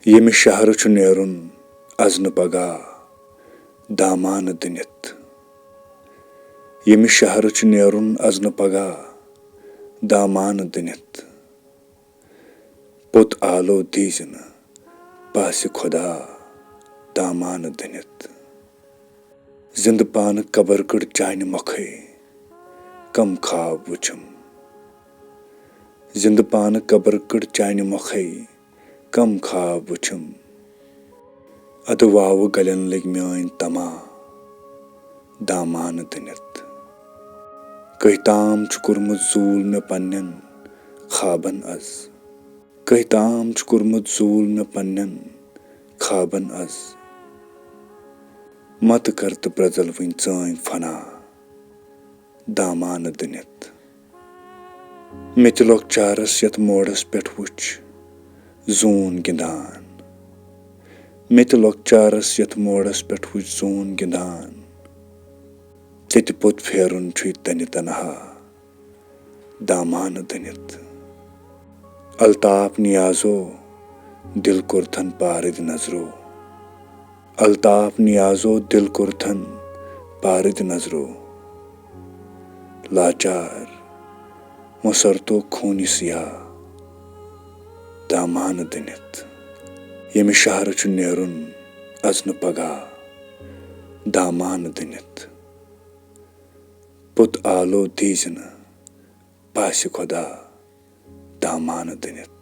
yemi shahar chhu naerun azn pagah damaan dinit. Yemi shahar chhu naerun azn pagah damaan dinit. Pot aalo dizn pasi khoda damaan dinit. Zind pan kabar kad chani mokhe kam khab wuchum. Zind pan kabar kad chani mokhe kam khab wuchum. Adu waavu galen leg myain tama damaan dinit. Kahtam chhu kurmut zool me pannen khaban az. Kahtam chhu kurmut zool me pannen khaban az. Mat kart brazal vin tsain fana damaan dinit. Meti lokcharas yat modas pet wuch zoon gindan. Meti lokcharas yat modas pet wuch zoon gindan. Teti pot pherun chui tani tanaha damaan dinit. Altaf niyazo dil kurthan parid nazro. Altaf niyazo dil kurthan parid nazro. Lachar musarto khuni siya damaan dinit. Yemi shahar chhu naerun azn pagah damaan dinit. Put aalo dizn pasi khoda damaan dinit.